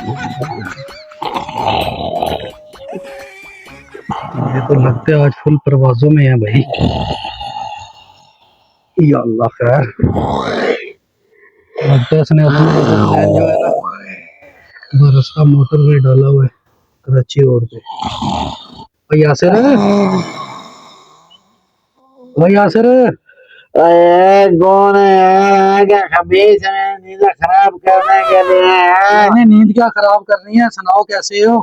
ये तो लगते हैं आज फुल परवाजों में है भाई। या अल्लाह खैर, लगता है इसने अपना प्लान जो है ना बरसता मोटर में डाला हुआ है कराची रोड पे। भाई यासिर, भाई यासिर, अरे कौन है? क्या खबीस है? नींद खराब करने के लिए है? मैंने नींद क्या खराब करनी है, सुनाओ कैसे हो?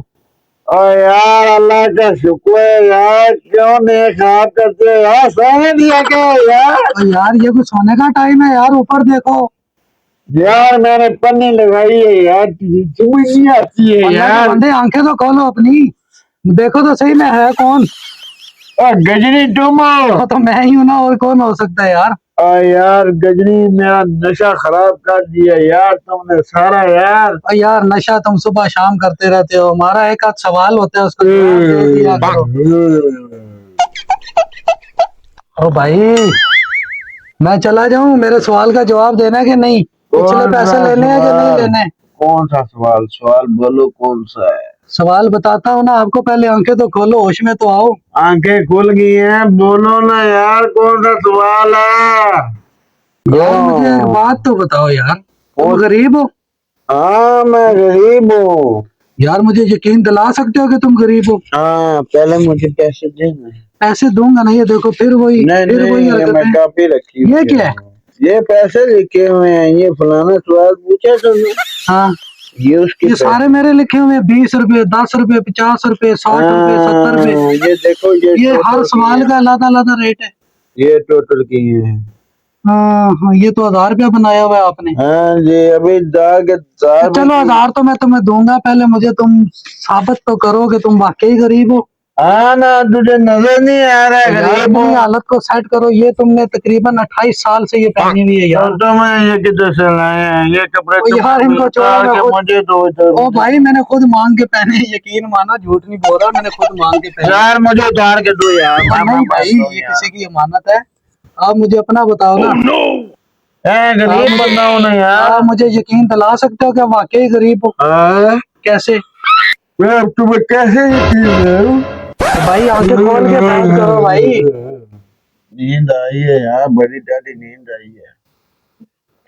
और यार अल्लाह का शुक्र है यार, क्यों नहीं खराब करते हो यार? सोने दिया क्या यार? तो यार ये कोई सोने का टाइम है यार, ऊपर देखो। यार मैंने पन्नी लगाई है यार, समझ नहीं आती है अल्लाह के यार। बंदे आंखें तो खोलो अपनी, देखो तो सही में है कौन। और गजनी तुम हो? तो मैं ही हूं ना, और कौन हो सकता है यार। और यार गजनी मेरा नशा खराब कर दिया यार तुमने सारा यार। और यार नशा तुम सुबह शाम करते रहते हो, हमारा एक आध सवाल होता है उसका जवाब दे दिया करो। ओ भाई, मैं चला जाऊं, मेरे सवाल का जवाब देना है कि नहीं? पिछले पैसे लेने हैं कि नहीं लेने? कौन सा सवाल? सवाल बोलो कौन सा है? सवाल बताता हूँ ना आपको, पहले आंखें तो खोलो, होश में तो आओ। आंखें खुल गई हैं, बोलो ना यार, कौन सा सवाल है? यार मुझे एक बात तो बताओ यार, तुम गरीब हो? हाँ मैं गरीब हूँ। यार मुझे यकीन दिला सकते हो कि तुम गरीब हो? हाँ पहले मुझे पैसे देना है। पैसे दूंगा ना, ये देखो फिर वही नहीं मैं हरकतें। कापी रखी ये क्या है? ये पैसे लिखे हुए हैं, ये फलाना सवाल पूछा तुमने। हाँ, ये उसके ये सारे मेरे लिखे हुए 20 रुपए, 10 रुपए, 50 रुपए, 60 रुपए, 70 रुपए। ये देखो ये हर सवाल का अलग अलग रेट है। ये टोटल किए हैं। हाँ हाँ, ये तो 1000 रुपया बनाया हुआ है आपने। हाँ जी, अभी दाग चलो 1000 तो मैं तुम्हें दूंगा, पहले मुझे तुम साबित तो करो कि तुम वाकई गरीब हो। हाँ ना, तुझे नजर नहीं आ रहा है यार गरीब अपनी हूँ? हालत को सेट करो, ये तुमने तकरीबन 28 साल से ये पहनी हुई है यार। तो मैं ये किधर से लाए हैं ये कपड़े? ओ यार इनको छोड़ो, मैं खुद, मुझे दो इधर। ओ भाई मैंने खुद मांग के पहने हैं, यकीन माना, झूठ नहीं बोल रहा, मैंने खुद मांग के पहने हैं। यार मुझे उतार के दो यार। नहीं भाई, ये किसी की अमानत है। आप मुझे अपना बताओ ना। गरीब बंदा हूँ ना यार। आप मुझे यकीन दिला सकते हो कि वाकई गरीब हो? कैसे? मैं अब तुम्हें कैसे यकीन दिलाऊं? भाई आंखें खोल के बात करो भाई। नींद आई है यार, बड़ी ज्यादा नींद आई है।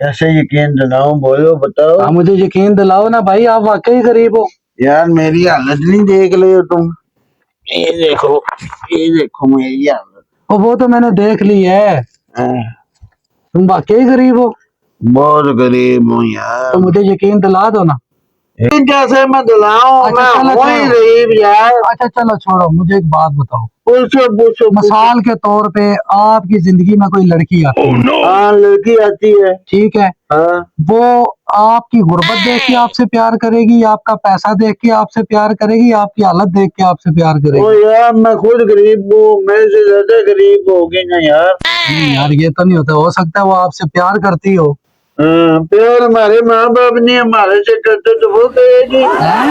कैसे यकीन दिलाऊं? बोलो बताओ। आप मुझे यकीन दिलाओ ना भाई, आप वाकई गरीब हो। यार मेरी हालत नहीं देख रहे हो तुम? ये देखो, ये देखो मेरी हालत। वो तो मैंने देख ली है, तुम वाकई गरीब हो। बहुत गरीब हूँ यार। तो मुझे यकीन दिला दो ना। कैसे मैं दिलाऊं? अच्छा, मैं चलो हूँ ही छोड़ो। गरीब यार। अच्छा चलो छोड़ो, मुझे एक बात बताओ। पूछो पूछो। मिसाल के तौर पे आपकी जिंदगी में कोई लड़की आती है, हाँ लड़की आती है। ठीक है, हाँ वो आपकी गुर्बत देख के आपसे प्यार करेगी, आपका पैसा देख के आपसे प्यार करेगी, आपकी हालत देख के आपसे प्यार ओ करेगी? यार मैं खुद गरीब हूँ, मेरे से ज्यादा गरीब होगी ना यार। नहीं यार, ये तो नहीं होता, हो सकता है वो आपसे प्यार करती हो। प्यार हमारे माँ बाप ने हमारे से करते तो वो करेगी। हैं?